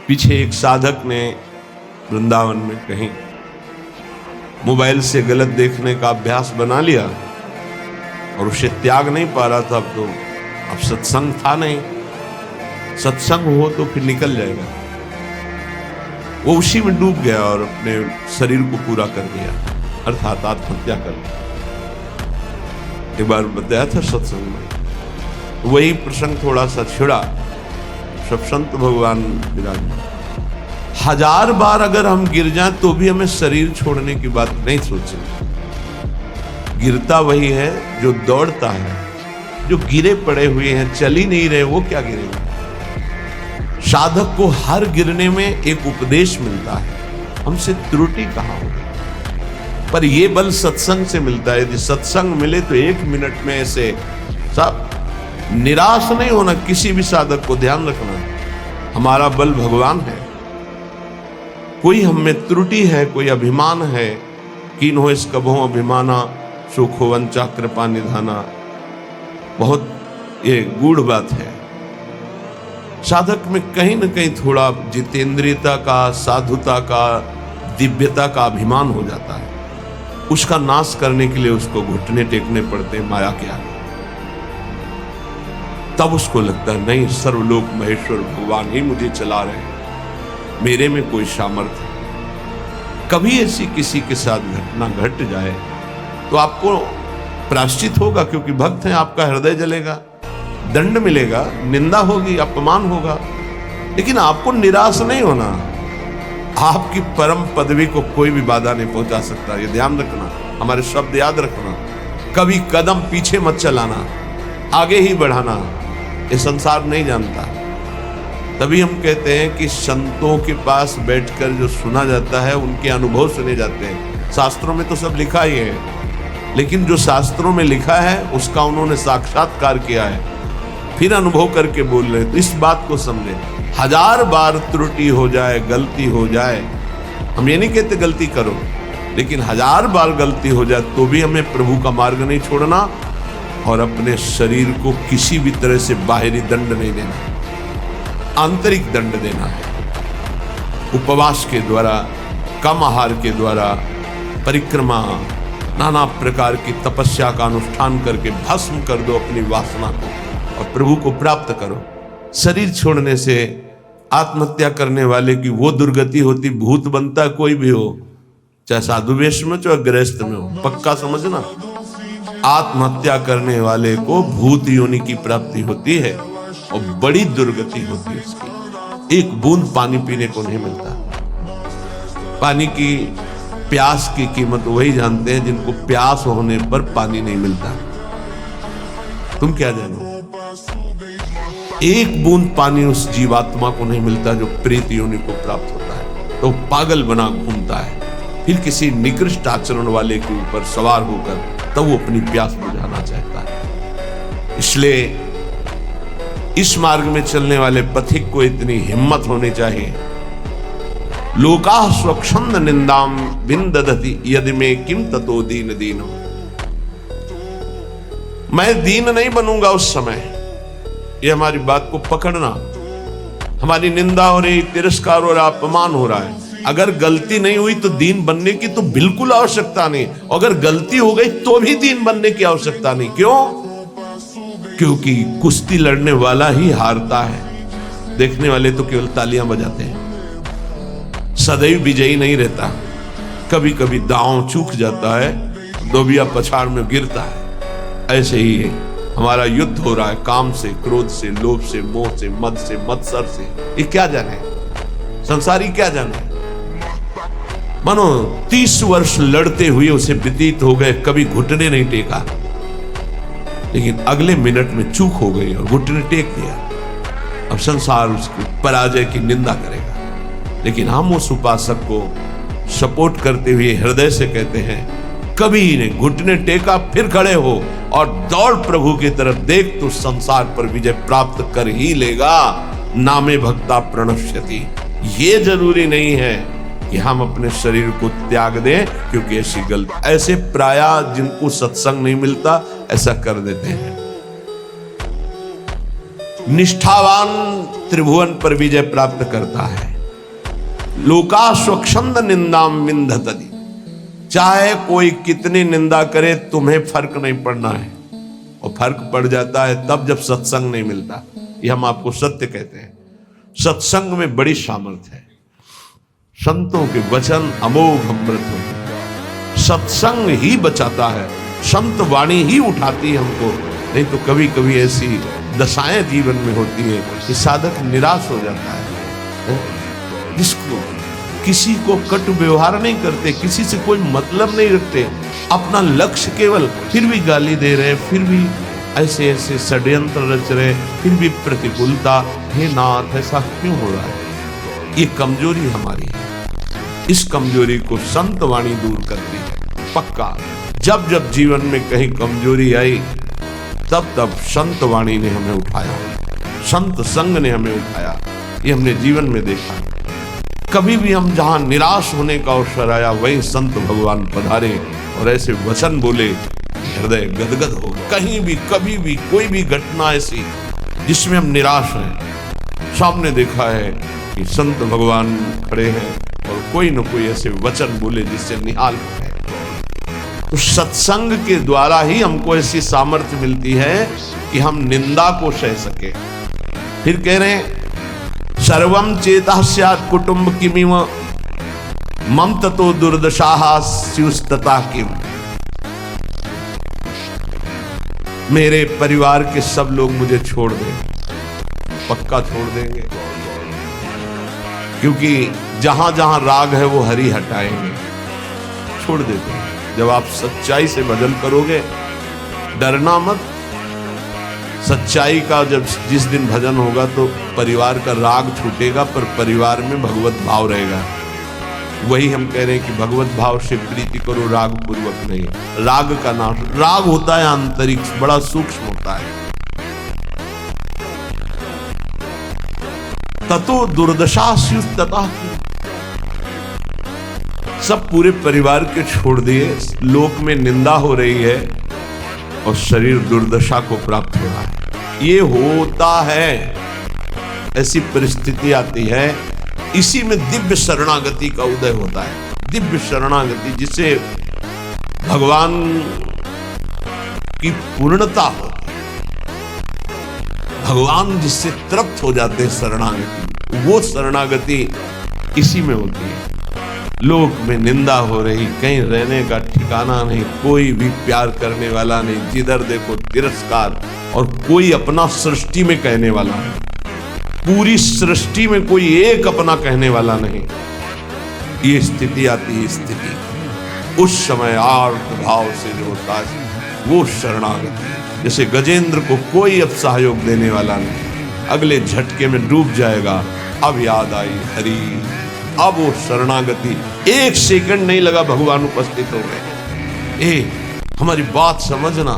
पीछे एक साधक ने वृंदावन में कहीं मोबाइल से गलत देखने का अभ्यास बना लिया और उसे त्याग नहीं पा रहा था। अब सत्संग था नहीं, सत्संग हो तो फिर निकल जाएगा। वो उसी में डूब गया और अपने शरीर को पूरा कर दिया, अर्थात आत्महत्या कर दिया। एक बार बताया था सत्संग में, वही प्रसंग थोड़ा सा छिड़ा। सब संत भगवान विराजमान, 1000 बार अगर हम गिर जाएं तो भी हमें शरीर छोड़ने की बात नहीं सोचेंगे। गिरता वही है जो दौड़ता है, जो गिरे पड़े हुए हैं, चल ही नहीं रहे, वो क्या गिरेंगे। साधक को हर गिरने में एक उपदेश मिलता है, हमसे त्रुटि कहां होगी। पर यह बल सत्संग से मिलता है। यदि सत्संग मिले तो 1 मिनट में ऐसे सब निराश नहीं होना। किसी भी साधक को ध्यान रखना, हमारा बल भगवान है। कोई हम में त्रुटि है, कोई अभिमान है, कीन हो इस कभों अभिमाना, सुख हो वंचा कृपा निधाना। बहुत ये गूढ़ बात है। साधक में कहीं न कहीं थोड़ा जितेंद्रियता का, साधुता का, दिव्यता का अभिमान हो जाता है। उसका नाश करने के लिए उसको घुटने टेकने पड़ते हैं माया के आगे। तब उसको लगता है नहीं, सर्वलोक महेश्वर भगवान ही मुझे चला रहे हैं, मेरे में कोई सामर्थ्य। कभी ऐसी किसी के साथ घटना घट जाए तो आपको प्रायश्चित होगा, क्योंकि भक्त हैं, आपका हृदय जलेगा, दंड मिलेगा, निंदा होगी, अपमान होगा, लेकिन आपको निराश नहीं होना। आपकी परम पदवी को कोई भी बाधा नहीं पहुंचा सकता। ये ध्यान रखना, हमारे शब्द याद रखना। कभी कदम पीछे मत चलाना, आगे ही बढ़ाना। ये संसार नहीं जानता। तभी हम कहते हैं कि संतों के पास बैठकर जो सुना जाता है उनके अनुभव सुने जाते हैं। शास्त्रों में तो सब लिखा ही है, लेकिन जो शास्त्रों में लिखा है उसका उन्होंने साक्षात्कार किया है, फिर अनुभव करके बोल रहे हैं। तो इस बात को समझे, 1000 बार त्रुटि हो जाए, गलती हो जाए, हम ये नहीं कहते गलती करो, लेकिन 1000 बार गलती हो जाए तो भी हमें प्रभु का मार्ग नहीं छोड़ना और अपने शरीर को किसी भी तरह से बाहरी दंड नहीं देना, आंतरिक दंड देना है। उपवास के द्वारा, कम आहार के द्वारा, परिक्रमा, नाना प्रकार की तपस्या का अनुष्ठान करके भस्म कर दो अपनी वासना को और प्रभु को प्राप्त करो। शरीर छोड़ने से आत्महत्या करने वाले की वो दुर्गति होती, भूत बनता कोई भी हो, चाहे साधु वेश में चाहे गृहस्थ में हो, पक्का समझना। आत्महत्या करने वाले को भूत योनि की प्राप्ति होती है और बड़ी दुर्गति होती है उसकी। एक बूंद पानी पीने को नहीं मिलता। पानी की प्यास की कीमत वही जानते हैं जिनको प्यास होने पर पानी नहीं मिलता। तुम क्या जानो, एक बूंद पानी उस जीवात्मा को नहीं मिलता जो प्रेत योनि को प्राप्त होता है, तो पागल बना घूमता है। फिर किसी निकृष्ट आचरण वाले के ऊपर सवार होकर तब वो अपनी प्यास बुझाना चाहता है। इसलिए इस मार्ग में चलने वाले पथिक को इतनी हिम्मत होनी चाहिए। लोका स्वच्छंद निंदाम विंदधति यदि में किम ततो दीन दीनो। मैं दीन नहीं बनूंगा उस समय। ये हमारी बात को पकड़ना। हमारी निंदा हो रही, तिरस्कार हो रहा, अपमान हो रहा है, अगर गलती नहीं हुई तो दीन बनने की तो बिल्कुल आवश्यकता नहीं। अगर गलती हो गई तो भी दीन बनने की आवश्यकता नहीं। क्यों? क्योंकि कुश्ती लड़ने वाला ही हारता है, देखने वाले तो केवल तालियां बजाते हैं। सदैव विजयी नहीं रहता, कभी कभी दांव चूक जाता है, दोबिया पछाड़ में गिरता है। ऐसे ही है, हमारा युद्ध हो रहा है काम से, क्रोध से, लोभ से, मोह से, मद से, मत्सर से। ये क्या जाने, संसारी क्या जाने। मानो 30 वर्ष लड़ते हुए उसे व्यतीत हो गए, कभी घुटने नहीं टेका, लेकिन अगले मिनट में चूक हो गई और घुटने टेक दिया। अब संसार उसकी पराजय की निंदा करेगा, लेकिन हम उस उपासक को सपोर्ट करते हुए हृदय से कहते हैं, कभी ने घुटने टेका, फिर खड़े हो और दौड़ प्रभु की तरफ, देख तो संसार पर विजय प्राप्त कर ही लेगा। नामे भक्ता प्रणश्यति। ये जरूरी नहीं है कि हम अपने शरीर को त्याग दें, क्योंकि ऐसी गलती, ऐसे प्रायः जिनको सत्संग नहीं मिलता ऐसा कर देते हैं। निष्ठावान त्रिभुवन पर विजय प्राप्त करता है। लोका स्वच्छंद निंदाम विंधतति। चाहे कोई कितनी निंदा करे तुम्हें फर्क नहीं पड़ना है, और फर्क पड़ जाता है तब जब सत्संग नहीं मिलता। ये हम आपको सत्य कहते हैं। सत्संग में बड़ी सामर्थ्य है। संतों के वचन अमोघ अमृत होते हैं। सत्संग ही बचाता है, संत वाणी ही उठाती है हमको। नहीं तो कभी कभी ऐसी दशाएं जीवन में होती है कि साधक निराश हो जाता है। जिसको किसी को कट व्यवहार नहीं करते, किसी से कोई मतलब नहीं रखते, अपना लक्ष्य केवल, फिर भी गाली दे रहे, फिर भी ऐसे ऐसे षड्यंत्र रच रहे, फिर भी प्रतिकूलता। हे नाथ, ऐसा क्यों हो रहा है? ये कमजोरी हमारी है। इस कमजोरी को संत वाणी दूर करती है पक्का। जब जब जीवन में कहीं कमजोरी आई तब तब संत वाणी ने हमें उठाया, संत संग ने हमें उठाया। ये हमने जीवन में देखा। कभी भी हम जहां निराश होने का अवसर आया वहीं संत भगवान पधारे और ऐसे वचन बोले, हृदय गदगद हो। कहीं भी कभी भी कोई भी घटना ऐसी जिसमें हम निराश हैं, सामने देखा है कि संत भगवान खड़े हैं और कोई न कोई ऐसे वचन बोले जिससे निहाल है। तो सत्संग के द्वारा ही हमको ऐसी सामर्थ्य मिलती है कि हम निंदा को सह सके। फिर कह रहे हैं, सर्वम चेता स्यात् कुटुंब किमिव मम ततो दुर्दशाः स्युस्तता किम। मेरे परिवार के सब लोग मुझे छोड़ दें, पक्का छोड़ देंगे, क्योंकि जहां जहां राग है वो हरि हटाएंगे, छोड़ देते हैं। जब आप सच्चाई से भजन करोगे, डरना मत। सच्चाई का जब जिस दिन भजन होगा तो परिवार का राग छूटेगा, पर परिवार में भगवत भाव रहेगा। वही हम कह रहे हैं कि भगवत भाव से प्रीति करो, राग पूर्वक नहीं। राग का नाश, राग होता है आंतरिक, बड़ा सूक्ष्म होता है। ततो दुर्दशा स्युस्तता। सब पूरे परिवार के छोड़ दिए, लोक में निंदा हो रही है और शरीर दुर्दशा को प्राप्त हो रहा है। ये होता है, ऐसी परिस्थिति आती है। इसी में दिव्य शरणागति का उदय होता है। दिव्य शरणागति जिसे भगवान की पूर्णता हो, भगवान जिससे तृप्त हो जाते हैं, शरणागति, वो शरणागति इसी में होती है। लोक में निंदा हो रही, कहीं रहने का ठिकाना नहीं, कोई भी प्यार करने वाला नहीं, जिधर देखो तिरस्कार, और कोई अपना सृष्टि में कहने वाला नहीं। पूरी सृष्टि में कोई एक अपना कहने वाला नहीं। ये स्थिति आती है, स्थिति उस समय आर्त भाव से जो होता है वो शरणागति। जैसे गजेंद्र को कोई अब सहयोग देने वाला नहीं, अगले झटके में डूब जाएगा। अब याद आई हरि, अब वो शरणागति, एक सेकंड नहीं लगा, भगवान उपस्थित हो गए। हमारी बात समझना,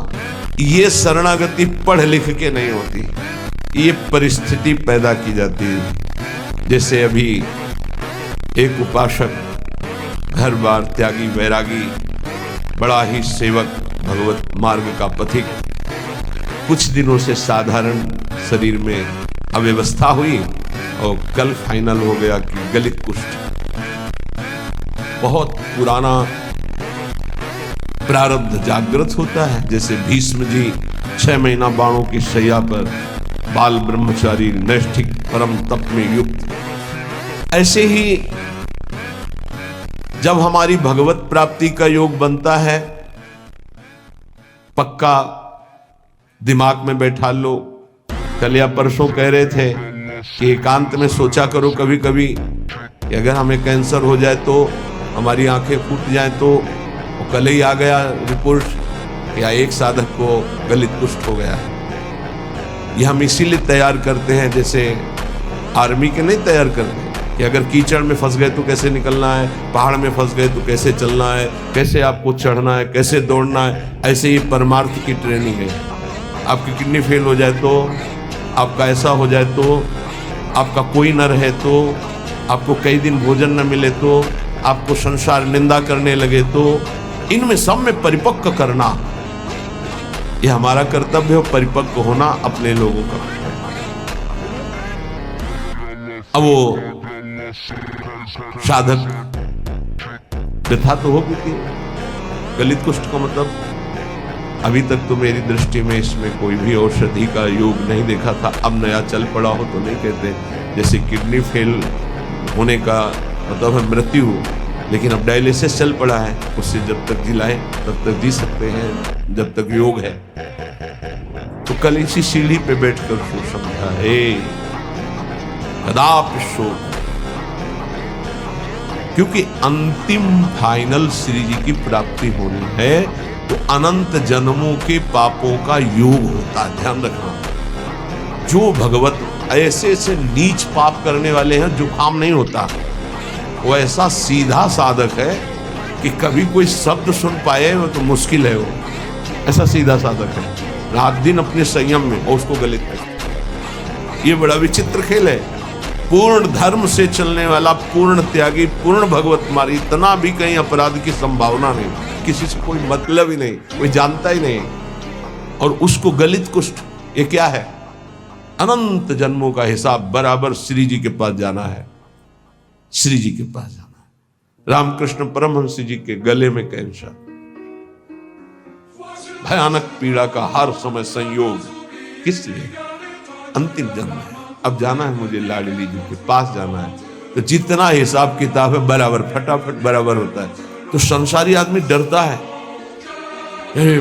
ये शरणागति पढ़ लिख के नहीं होती, ये परिस्थिति पैदा की जाती है। जैसे अभी एक उपासक, घर बार त्यागी, वैरागी, बड़ा ही सेवक, भगवत मार्ग का पथिक, कुछ दिनों से साधारण शरीर में अव्यवस्था हुई और कल फाइनल हो गया कि गलित कुष्ठ। बहुत पुराना प्रारब्ध जागृत होता है। जैसे भीष्म जी 6 महीना बाणों की शैया पर, बाल ब्रह्मचारी, नैष्ठिक परम तप में युक्त, ऐसे ही जब हमारी भगवत प्राप्ति का योग बनता है, पक्का दिमाग में बैठा लो। कल या परसों कह रहे थे कि एकांत में सोचा करो कभी कभी कि अगर हमें कैंसर हो जाए तो, हमारी आंखें फूट जाए तो, कल ही आ गया रिपोर्ट या एक साधक को गलित कुष्ठ हो गया है। ये हम इसीलिए तैयार करते हैं, जैसे आर्मी के नहीं तैयार करते कि अगर कीचड़ में फंस गए तो कैसे निकलना है, पहाड़ में फंस गए तो कैसे चलना है, कैसे आपको चढ़ना है, कैसे दौड़ना है। ऐसे ही परमार्थ की ट्रेनिंग है। आपकी किडनी फेल हो जाए तो, आपका ऐसा हो जाए तो, आपका कोई न रहे तो, आपको कई दिन भोजन न मिले तो, आपको संसार निंदा करने लगे तो, इनमें सब में परिपक्व करना ये हमारा कर्तव्य हो। परिपक्व होना अपने लोगों का। अब वो साधक व्यथा तो होगी कि गलित कुष्ठ का मतलब अभी तक तो मेरी दृष्टि में इसमें कोई भी औषधि का योग नहीं देखा था। अब नया चल पड़ा हो तो नहीं कहते, जैसे किडनी फेल होने का मतलब है मृत्यु, लेकिन अब डायलिसिस चल पड़ा है, उससे जब तक जिलाए तब तक जी सकते हैं जब तक योग है। तो कल इसी सीढ़ी पे बैठकर सो समझा है कदापि शोक, क्योंकि अंतिम फाइनल श्री जी की प्राप्ति होनी है तो अनंत जन्मों के पापों का योग होता है। ध्यान रखना, जो भगवत ऐसे ऐसे नीच पाप करने वाले हैं जो काम नहीं होता, वो ऐसा सीधा साधक है कि कभी कोई शब्द सुन पाए वो तो मुश्किल है। वो ऐसा सीधा साधक है, रात दिन अपने संयम में और उसको गलित करता। ये बड़ा विचित्र खेल है। पूर्ण धर्म से चलने वाला, पूर्ण त्यागी, पूर्ण भगवत मार्गी, इतना भी कहीं अपराध की संभावना नहीं, किसी से कोई मतलब ही नहीं, कोई जानता ही नहीं, और उसको गलित कुष्ठ। ये क्या है? अनंत जन्मों का हिसाब बराबर श्री जी के पास जाना है, श्री जी के पास जाना है। रामकृष्ण परमहंस जी के गले में कैंसर, भयानक पीड़ा का हर समय संयोग, किस लिए? अंतिम जन्म है, अब जाना है मुझे लाडली जी के पास जाना है। तो जितना हिसाब किताब है बराबर फटाफट बराबर होता है। तो संसारी आदमी डरता है,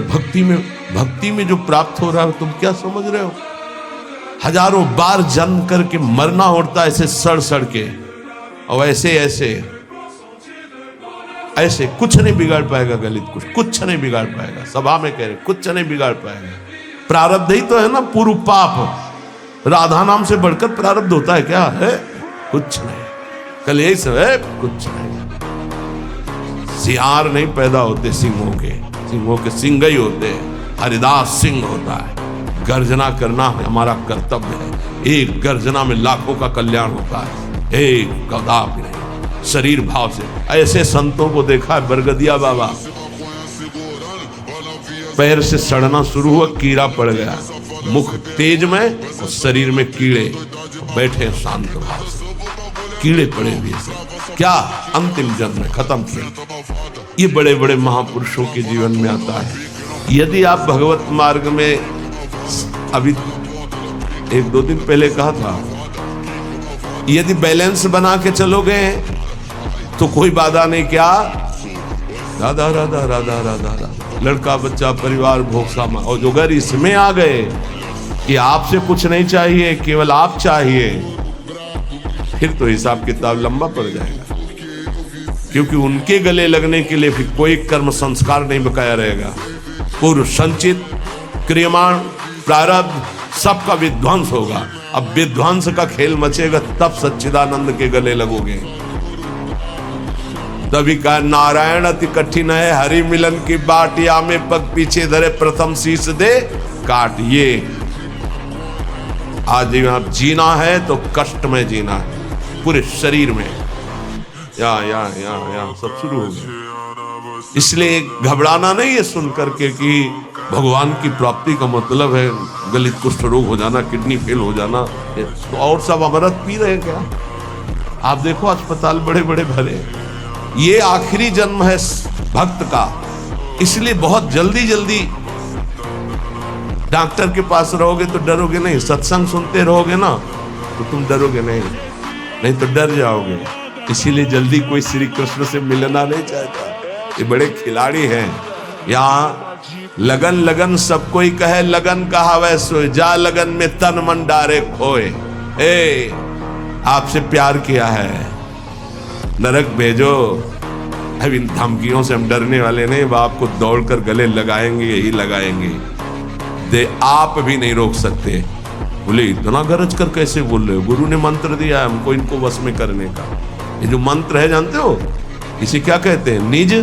भक्ति में जो प्राप्त हो रहा है तुम क्या समझ रहे हो? हजारों बार जन्म करके मरना होता है ऐसे सड़ सड़ के, और ऐसे कुछ नहीं बिगाड़ पाएगा गलित कुछ नहीं बिगाड़ पाएगा। सभा में कह रहे कुछ नहीं बिगाड़ पाएगा। प्रारब्ध ही तो है ना, पूर्व पाप। राधा नाम से बढ़कर प्रारब्ध होता है क्या? है कुछ नहीं। कल यही सब है, कुछ नहीं। सियार नहीं पैदा होते सिंहों के सिंह ही होते हैं। हरिदास सिंह होता है। गर्जना करना हमारा कर्तव्य है। एक गर्जना में लाखों का कल्याण होता है, एक कदापि नहीं। शरीर भाव से ऐसे संतों को देखा है। बरगदिया बाबा पैर से सड़ना शुरू हुआ, कीड़ा पड़ गया, मुख तेज में और शरीर में कीड़े, बैठे शांत भाव से, कीड़े पड़े हुए से। क्या? अंतिम जन्म में खत्म किया। ये बड़े बड़े महापुरुषों के जीवन में आता है। यदि आप भगवत मार्ग में, अभी 1-2 दिन पहले कहा था, यदि बैलेंस बना के चलोगे तो कोई बाधा नहीं। क्या? राधा राधा राधा राधा राधा, लड़का बच्चा परिवार भोग सामा। और जो अगर इसमें आ गए कि आपसे कुछ नहीं चाहिए, केवल आप चाहिए, फिर तो हिसाब किताब लंबा पड़ जाएगा। क्योंकि उनके गले लगने के लिए फिर कोई कर्म संस्कार नहीं बकाया रहेगा। पूर्व संचित क्रियमाण प्रारब्ध सबका विध्वंस होगा। अब विध्वंस का खेल मचेगा तब सच्चिदानंद के गले लगोगे। तभी कहा नारायण अति कठिन है, हरि मिलन की बाट, या में पग पीछे धरे प्रथम शीश दे काट। ये आज आप जीना है तो कष्ट में जीना है, पूरे शरीर में। या सब शुरू हो गया। इसलिए घबराना नहीं है सुन करके कि भगवान की प्राप्ति का मतलब है गलित कुष्ठ रोग हो जाना, किडनी फेल हो जाना। तो और सब अमृत पी रहे हैं क्या? आप देखो अस्पताल बड़े बड़े भरे। ये आखिरी जन्म है भक्त का, इसलिए बहुत जल्दी डॉक्टर के पास रहोगे तो डरोगे नहीं। सत्संग सुनते रहोगे ना तो तुम डरोगे नहीं तो डर जाओगे। इसीलिए जल्दी कोई श्री कृष्ण से मिलना नहीं चाहता। ये बड़े खिलाड़ी हैं। यहाँ लगन सबको ही कहे, लगन कहा वैसो जा, लगन में तन मन डारे खोए। आपसे प्यार किया है, नरक भेजो। अब इन धमकियों से हम डरने वाले नहीं। वो आपको दौड़कर गले लगाएंगे, यही लगाएंगे। दे आप भी नहीं रोक सकते। बोले इतना गरज कर कैसे बोल रहे हो? गुरु ने मंत्र दिया है हमको इनको वश में करने का। ये जो मंत्र है जानते हो इसे क्या कहते हैं? निज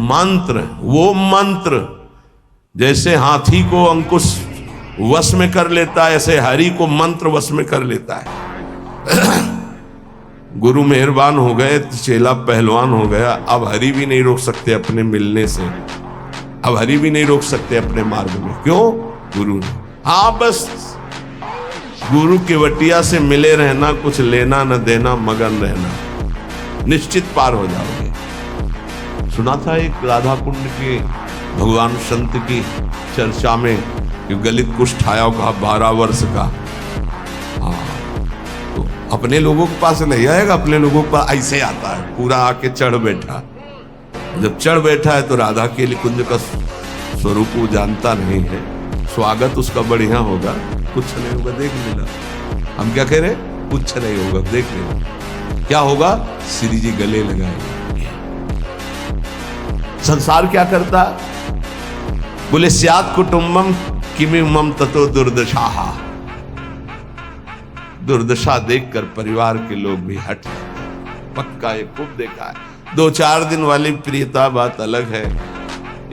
मंत्र। वो मंत्र जैसे हाथी को अंकुश वश में कर लेता है, ऐसे हरि को मंत्र वश में कर लेता है। गुरु मेहरबान हो गए तो चेला पहलवान हो गया। अब हरि भी नहीं रोक सकते अपने मिलने से, अब हरि भी नहीं रोक सकते अपने मार्ग में। क्यों? गुरु ने। हाँ बस गुरु केवटिया से मिले रहना, कुछ लेना न देना, मगन रहना, निश्चित पार हो जाओगे। सुना था एक राधा कुंड के भगवान संत की चर्चा में कि गलित कुष्ठ आया कहा 12 वर्ष का। हाँ, तो अपने लोगों के पास नहीं आएगा, अपने लोगों के पास ऐसे आता है, पूरा आके चढ़ बैठा। जब चढ़ बैठा है तो राधा के लिए कुंज का स्वरूप वो जानता नहीं है, स्वागत उसका बढ़िया होगा, कुछ नहीं होगा, देख लेना। हम क्या कह रहे, कुछ नहीं होगा, देख लेना। क्या होगा, श्री जी गले लगाएंगे। संसार क्या करता, बोले स्यात् कुटुंबम किमिमम ततो दुर्दशा। दुर्दशा देखकर परिवार के लोग भी हट जाते। पक्का ये खूब देखा है। 2-4 दिन वाली प्रियता बात अलग है,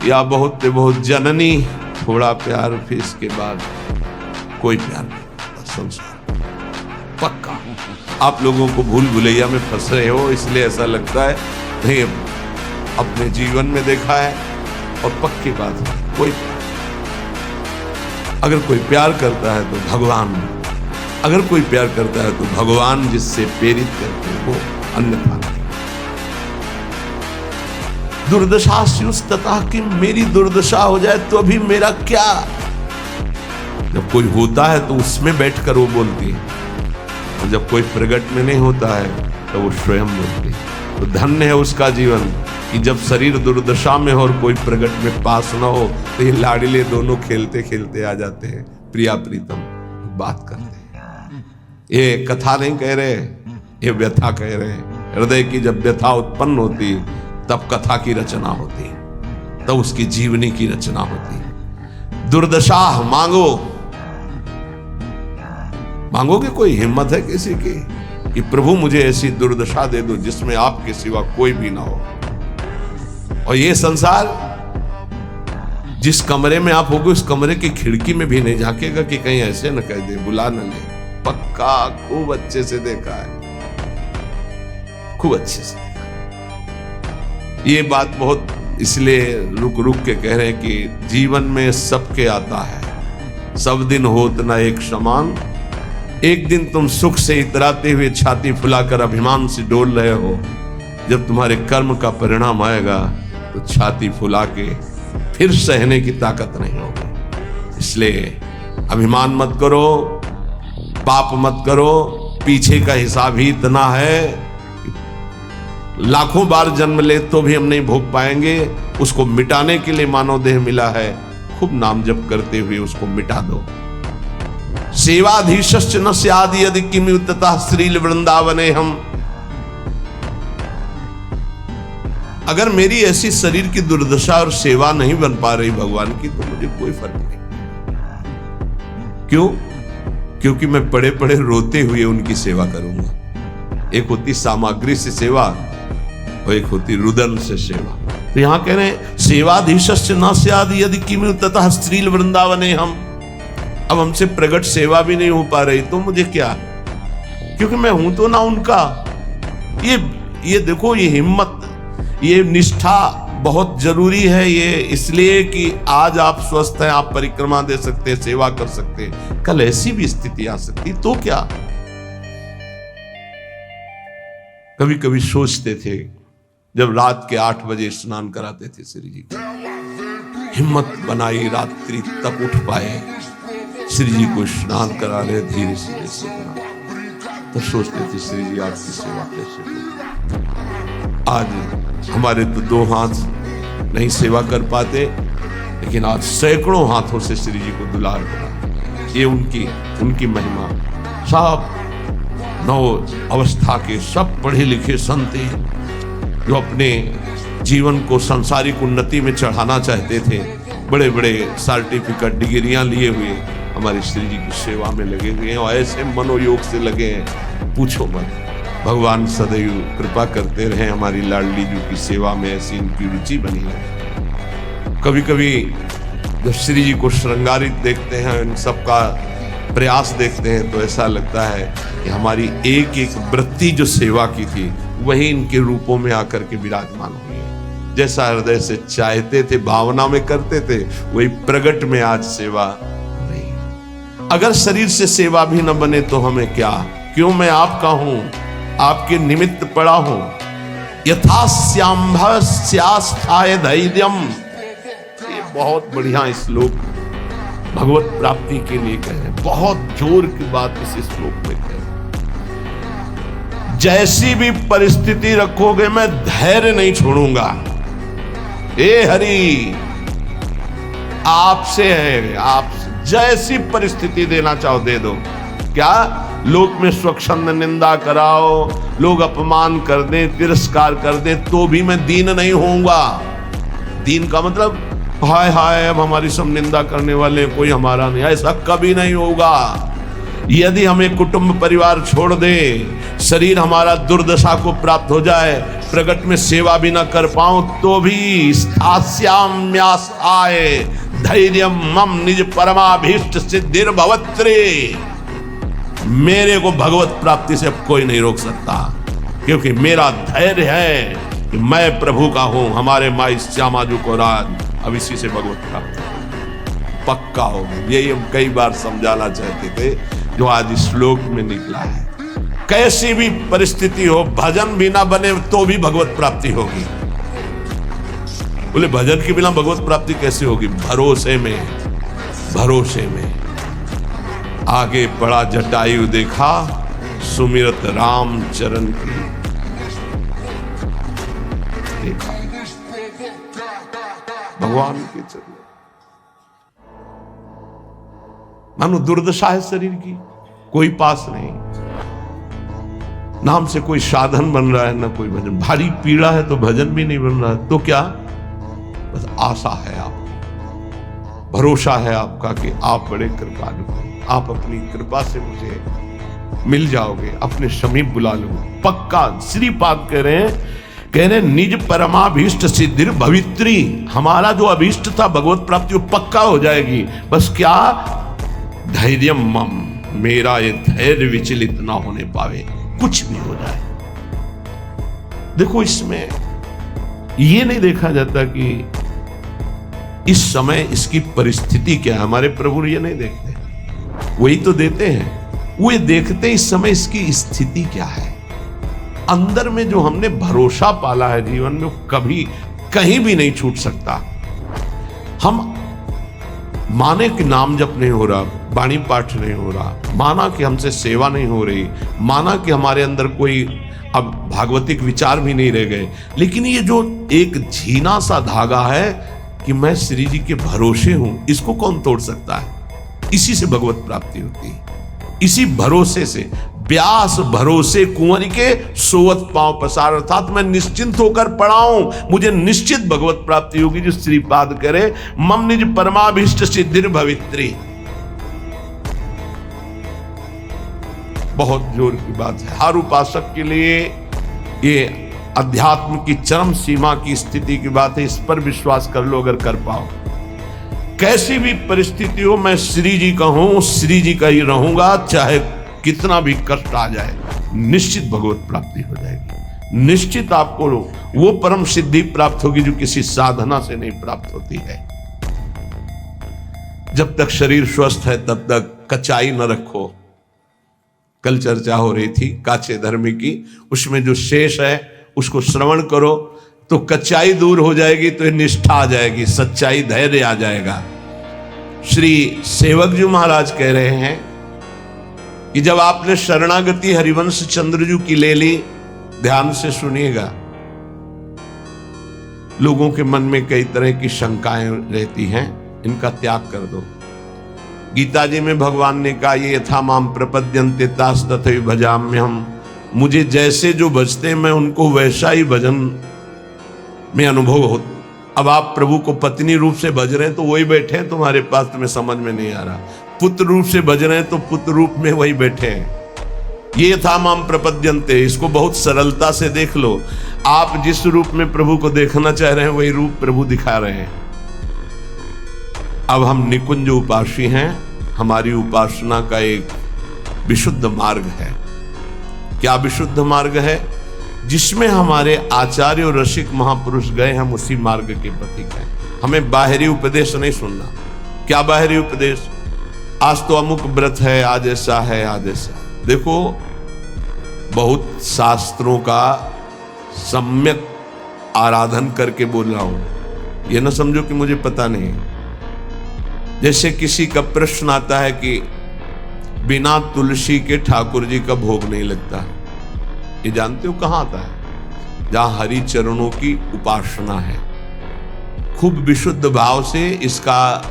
या बहुत बहुत जननी थोड़ा प्यार, फिर इसके बाद कोई प्यार नहीं। संसार पक्का। आप लोगों को भूल भुलैया में फंस रहे हो, इसलिए ऐसा लगता है, नहीं अपने जीवन में देखा है और पक्की बात है, कोई अगर कोई प्यार करता है तो भगवान, अगर कोई प्यार करता है तो भगवान जिससे प्रेरित करते हैं वो अन्यथा नहीं। दुर्दशा स्युस्तता कि मेरी दुर्दशा हो जाए तो अभी मेरा क्या। जब कोई होता है तो उसमें बैठकर वो बोलती है, और जब कोई प्रकट में नहीं होता है तो वो स्वयं बोलती है। तो धन्य है उसका जीवन कि जब शरीर दुर्दशा में हो और कोई प्रकट में पास ना हो तो ये लाडले दोनों खेलते खेलते आ जाते हैं, प्रिया प्रीतम बात करते हैं। ये कथा नहीं कह रहे, ये व्यथा कह रहे हैं। हृदय की जब व्यथा उत्पन्न होती तब कथा की रचना होती है, तब उसकी जीवनी की रचना होती है। दुर्दशा मांगो, मांगोगे, कोई हिम्मत है किसी की कि प्रभु मुझे ऐसी दुर्दशा दे दो जिसमें आपके सिवा कोई भी ना हो। और ये संसार, जिस कमरे में आप होगे उस कमरे की खिड़की में भी नहीं झांकेगा कि कहीं ऐसे न कह दे, बुला न ले। पक्का खूब अच्छे से देखा है, खूब अच्छे से। ये बात बहुत इसलिए रुक रुक के कह रहे हैं कि जीवन में सबके आता है, सब दिन होत ना एक समान। एक दिन तुम सुख से इतराते हुए छाती फुलाकर अभिमान से डोल रहे हो, जब तुम्हारे कर्म का परिणाम आएगा तो छाती फुला के फिर सहने की ताकत नहीं होगी। इसलिए अभिमान मत करो, पाप मत करो। पीछे का हिसाब ही इतना है, लाखों बार जन्म ले तो भी हम नहीं भोग पाएंगे। उसको मिटाने के लिए मानव देह मिला है, खूब नाम जप करते हुए उसको मिटा दो। सेवाधीशश्च न स्याद् यदि किमुततः श्रील वृंदावने हम। अगर मेरी ऐसी शरीर की दुर्दशा और सेवा नहीं बन पा रही भगवान की तो मुझे कोई फर्क नहीं। क्यों? क्योंकि मैं पड़े पड़े रोते हुए उनकी सेवा करूंगा। एक होती सामग्री से सेवा और एक होती रुदन से सेवा। तो यहां कह रहे हैं सेवाधीशश्च न स्याद् यदि किमुततः श्रील वृंदावने हम। अब हमसे प्रगट सेवा भी नहीं हो पा रही तो मुझे क्या, क्योंकि मैं हूं तो ना उनका। ये देखो, ये हिम्मत, ये निष्ठा बहुत जरूरी है। ये इसलिए कि आज आप स्वस्थ हैं, आप परिक्रमा दे सकते हैं, सेवा कर सकते हैं, कल ऐसी भी स्थिति आ सकती तो क्या। कभी कभी सोचते थे जब रात के 8 बजे स्नान कराते थे श्री जी, हिम्मत बनाई रात्रि तक उठ पाए, श्री जी को स्नान करा रहे धीरे से तो सोचते थे श्री जी आपकी सेवा कैसे करें। आज हमारे तो 2 हाथ नहीं सेवा कर पाते, लेकिन आज सैकड़ों हाथों से श्री जी को दुलार करा। ये उनकी महिमा। सब नव अवस्था के सब पढ़े लिखे संत जो अपने जीवन को सांसारिक उन्नति में चढ़ाना चाहते थे, बड़े बड़े सर्टिफिकेट डिग्रियां लिए हुए हमारे श्री जी की सेवा में लगे हुए हैं और ऐसे मनोयोग से लगे हैं, पूछो मत। भगवान सदैव कृपा करते रहे हमारी लाडली जी की सेवा में, ऐसी इनकी रुचि बनी है। कभी कभी जब श्री जी को श्रृंगारित देखते हैं, इन सब का प्रयास देखते हैं तो ऐसा लगता है कि हमारी एक एक वृत्ति जो सेवा की थी वही इनके रूपों में आकर के विराजमान हुई है। जैसा हृदय से चाहते थे, भावना में करते थे, वही प्रगट में आज सेवा। अगर शरीर से सेवा भी न बने तो हमें क्या, क्यों मैं आपका हूं, आपके निमित्त पड़ा हूं। यथास्यांभस्यास्थाय धैर्यम, ये बहुत बढ़िया श्लोक भगवत प्राप्ति के लिए कहे, बहुत जोर की बात इस श्लोक में कहे। जैसी भी परिस्थिति रखोगे मैं धैर्य नहीं छोड़ूंगा। हे हरि, आपसे है, आप जैसी परिस्थिति देना चाहो दे दो। क्या लोक में स्वच्छंद निंदा कराओ, लोग अपमान कर दें, तिरस्कार कर दें, तो भी मैं दीन नहीं होऊंगा। दीन का मतलब हाय हाय अब हमारी सब निंदा करने वाले कोई हमारा नहीं, ऐसा कभी नहीं होगा। यदि हमें कुटुंब परिवार छोड़ दे, शरीर हमारा दुर्दशा को प्राप्त हो जाए, प्रगट में सेवा भी ना कर पाऊं, तो भी स्थास्याम्यासाय धैर्यम मम निज परमाभीष्ट सिद्धिर भवत्रे, मेरे को भगवत प्राप्ति से अब कोई नहीं रोक सकता, क्योंकि मेरा धैर्य है कि मैं प्रभु का हूं। हमारे माई श्यामाजू को राज अब इसी से भगवत प्राप्ति पक्का हो। यही हम कई बार समझाना चाहते थे, जो आज इस श्लोक में निकला है। कैसी भी परिस्थिति हो, भजन भी ना बने तो भी भगवत प्राप्ति होगी। बोले भजन के बिना भगवत प्राप्ति कैसे होगी? भरोसे में, भरोसे में। आगे पड़ा जटायु देखा, सुमिरत राम चरण की देखा, भगवान के चरण। मानो दुर्दशा है शरीर की, कोई पास नहीं, नाम से कोई साधन बन रहा है, ना कोई भजन। भारी पीड़ा है तो भजन भी नहीं बन रहा है, तो क्या? बस आशा है आपकी, भरोसा है आपका कि आप बड़े कृपालु हैं, आप अपनी कृपा से मुझे मिल जाओगे, अपने समीप बुला लो। पक्का श्रीपाद कह रहे निज परमाभीष्ट सिद्धिर भवित्री, हमारा जो अभीष्ट था भगवत प्राप्ति वो पक्का हो जाएगी। बस क्या? धैर्यम मम, मेरा ये धैर्य विचलित ना होने पावे, कुछ भी हो जाए। देखो इसमें ये नहीं देखा जाता कि इस समय इसकी परिस्थिति क्या है। हमारे प्रभु ये नहीं देखते, वही तो देते हैं। वो ये देखते इस समय इसकी स्थिति क्या है। अंदर में जो हमने भरोसा पाला है जीवन में, वो कभी कहीं भी नहीं छूट सकता। हम माने कि नाम जप नहीं हो रहा, वाणी पाठ नहीं हो रहा, माना कि हमसे सेवा नहीं हो रही, माना कि हमारे अंदर कोई अब भागवतिक विचार भी नहीं रह गए, लेकिन ये जो एक झीना सा धागा है कि मैं श्री जी के भरोसे हूं, इसको कौन तोड़ सकता है? इसी से भगवत प्राप्ति होती है, इसी भरोसे से। व्यास भरोसे कुंवर के सोवत पांव पसार, अर्थात मैं निश्चिंत होकर पड़ा हूं, मुझे निश्चित भगवत प्राप्ति होगी। जो श्रीपाद करे मम निज परमाभीष्ट सिद्धिर भवित्री, बहुत जोर की बात है। हर उपासक के लिए ये अध्यात्म की चरम सीमा की स्थिति की बात है। इस पर विश्वास कर लो अगर कर पाओ। कैसी भी परिस्थिति हो, मैं श्री जी का हूं, श्री जी का ही रहूंगा, चाहे कितना भी कष्ट आ जाए, निश्चित भगवत प्राप्ति हो जाएगी। निश्चित आपको वो परम सिद्धि प्राप्त होगी जो किसी साधना से नहीं प्राप्त होती है। जब तक शरीर स्वस्थ है तब तक कचाई न रखो। कल चर्चा हो रही थी काचे धर्मी की, उसमें जो शेष है उसको श्रवण करो तो कच्चाई दूर हो जाएगी, तो निष्ठा आ जाएगी, सच्चाई धैर्य आ जाएगा। श्री सेवक जी महाराज कह रहे हैं कि जब आपने शरणागति हरिवंश चंद्रजू की ले ली, ध्यान से सुनिएगा, लोगों के मन में कई तरह की शंकाएं रहती हैं, इनका त्याग कर दो। गीता जी में भगवान ने कहा ये यथा माम प्रपद्यन्ते तास तथैव भजाम्यहम्, मुझे जैसे जो भजते मैं उनको वैसा ही भजन में अनुभव हो। अब आप प्रभु को पत्नी रूप से भज रहे हैं तो वही बैठे हैं तुम्हारे पास, तुम्हें समझ में नहीं आ रहा। पुत्र रूप से भज रहे हैं तो पुत्र रूप में वही बैठे हैं। ये था माम प्रपद्यन्ते, इसको बहुत सरलता से देख लो। आप जिस रूप में प्रभु को देखना चाह रहे हैं वही रूप प्रभु दिखा रहे हैं। अब हम निकुंज उपासी हैं, हमारी उपासना का एक विशुद्ध मार्ग है। क्या विशुद्ध मार्ग है? जिसमें हमारे आचार्य और रसिक महापुरुष गए, हम उसी मार्ग के पथिक हैं। हमें बाहरी उपदेश नहीं सुनना। क्या बाहरी उपदेश? आज तो अमुक व्रत है, आज ऐसा है, आज ऐसा। देखो, बहुत शास्त्रों का सम्यक आराधन करके बोल रहा हूं, ये ना समझो कि मुझे पता नहीं। जैसे किसी का प्रश्न आता है कि बिना तुलसी के ठाकुर जी का भोग नहीं लगता, ये जानते हो कहां आता है? जहां हरि चरणों की उपासना है, खूब विशुद्ध भाव से इसका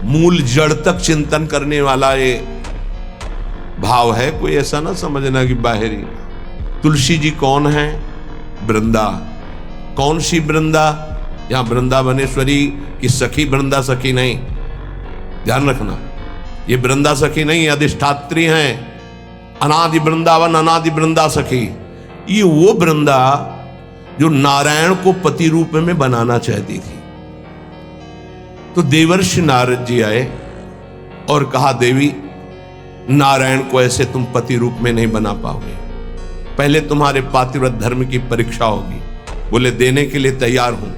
मूल जड़ तक चिंतन करने वाला ये भाव है। कोई ऐसा ना समझना कि बाहरी। तुलसी जी कौन है? वृंदा। कौन सी वृंदा? यहां वृंदावनेश्वरी की सखी वृंदा सखी नहीं, ध्यान रखना। ये वृंदा सखी नहीं, अधिष्ठात्री हैं। अनादि वृंदावन, अनादि वृंदा सखी। ये वो वृंदा जो नारायण को पति रूप में बनाना चाहती थी। तो देवर्षि नारद जी आए और कहा, देवी, नारायण को ऐसे तुम पति रूप में नहीं बना पाओगे, पहले तुम्हारे पातिव्रत धर्म की परीक्षा होगी। बोले देने के लिए तैयार हूं।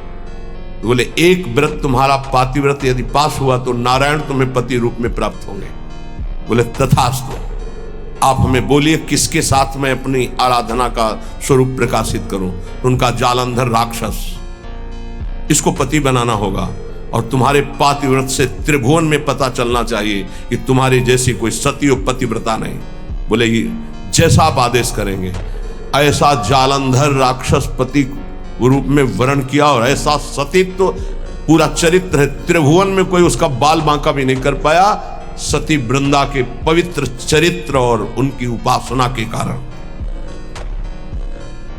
तो बोले एक व्रत तुम्हारा पातिव्रत यदि पास हुआ तो नारायण तुम्हें पति रूप में प्राप्त होंगे। बोले तथास्तु, आप हमें बोलिए किसके साथ मैं अपनी आराधना का स्वरूप प्रकाशित करूं। तो उनका जालंधर राक्षस, इसको पति बनाना होगा और तुम्हारे पातिव्रत से त्रिभुवन में पता चलना चाहिए कि तुम्हारी जैसी कोई सती और पतिव्रता नहीं। बोले जैसा आप आदेश करेंगे। ऐसा जालंधर राक्षस पति रूप में वर्ण किया और ऐसा सतीत्व तो पूरा चरित्र है, त्रिभुवन में कोई उसका बाल बांका भी नहीं कर पाया। सती वृंदा के पवित्र चरित्र और उनकी उपासना के कारण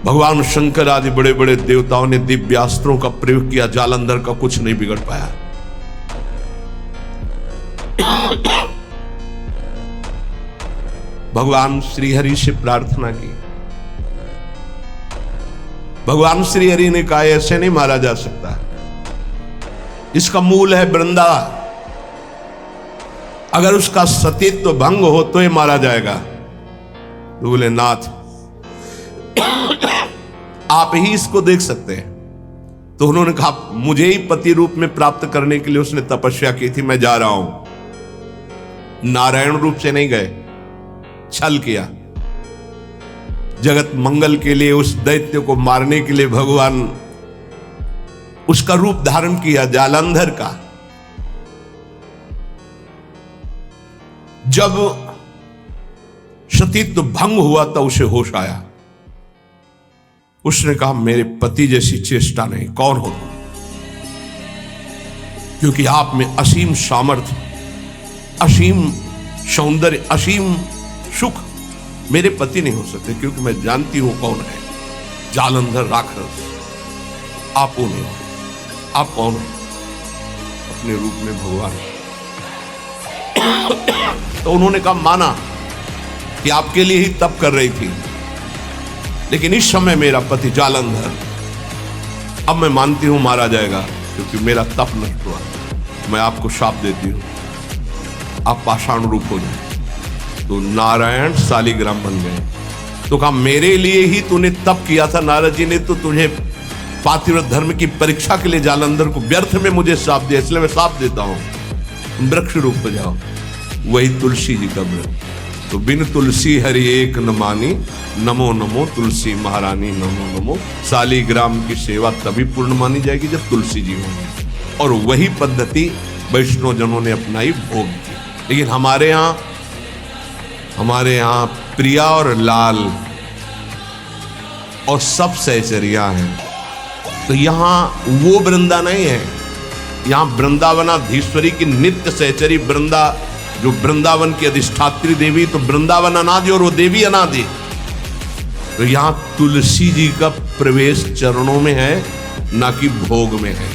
भगवान शंकर आदि बड़े बड़े देवताओं ने दिव्यास्त्रों का प्रयोग किया, जालंधर का कुछ नहीं बिगड़ पाया। भगवान श्रीहरि से प्रार्थना की। भगवान श्रीहरि ने कहा, ऐसे नहीं मारा जा सकता, इसका मूल है वृंदा, अगर उसका सतीत्व भंग हो तो ये मारा जाएगा। तो बोले नाथ, आप ही इसको देख सकते हैं। तो उन्होंने कहा, मुझे ही पति रूप में प्राप्त करने के लिए उसने तपस्या की थी, मैं जा रहा हूं। नारायण रूप से नहीं गए, छल किया। जगत मंगल के लिए उस दैत्य को मारने के लिए भगवान उसका रूप धारण किया, जालंधर का। जब सतीत्व भंग हुआ तो उसे होश आया। उसने कहा, मेरे पति जैसी चेष्टा नहीं, कौन हो तुम? क्योंकि आप में असीम सामर्थ्य, असीम सौंदर्य, असीम सुख, मेरे पति नहीं हो सकते, क्योंकि मैं जानती हूं कौन है। जालंधर राक्षस, आप वो नहीं हो। आप कौन हो? अपने रूप में भगवान। तो उन्होंने कहा, माना कि आपके लिए ही तप कर रही थी, लेकिन इस समय मेरा पति जालंधर, अब मैं मानती हूं मारा जाएगा, क्योंकि मेरा तप नष्ट हुआ। मैं आपको शाप देती हूं, आप पाषाण रूप हो जाए। तो नारायण शालिग्राम बन गए। तो कहा, मेरे लिए ही तूने तप किया था नारद जी ने, तो तुझे पातिव्रत धर्म की परीक्षा के लिए जालंधर को व्यर्थ में मुझे शाप दिया, इसलिए मैं शाप देता हूं, वृक्ष रूप हो जाओ। वही तुलसी जी का व्रत। तो बिन तुलसी हरि एक न मानी, नमो नमो तुलसी महारानी, नमो नमो। शालिग्राम की सेवा तभी पूर्ण मानी जाएगी जब तुलसी जी होंगे, और वही पद्धति वैष्णव जनों ने अपनाई, भोग की। लेकिन हमारे यहाँ प्रिया और लाल और सब सहचरिया हैं। तो यहाँ वो वृंदा नहीं है, यहाँ वृंदावनाधीश्वरी की नित्य सहचरी वृंदा, जो वृंदावन की अधिष्ठात्री देवी। तो वृंदावन अनादि और वो देवी अनादि। तो यहाँ तुलसी जी का प्रवेश चरणों में है, ना कि भोग में है।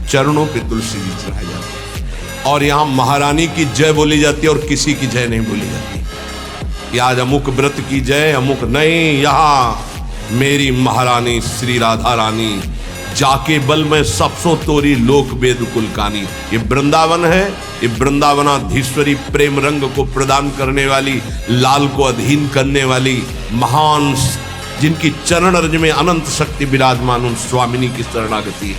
चरणों पे तुलसी जी चढ़ाए जाते हैं। और यहाँ महारानी की जय बोली जाती है और किसी की जय नहीं बोली जाती कि आज अमुक व्रत की जय, अमुक नहीं। यहाँ मेरी महारानी श्री राधा रानी, जाके बल में सबसो तोरी लोक वेद कुलकानी। ये वृंदावन है, ये वृंदावनाधीश्वरी प्रेम रंग को प्रदान करने वाली, लाल को अधीन करने वाली महान, जिनकी चरण रज में अनंत शक्ति विराजमान, उन स्वामिनी की शरणागति है।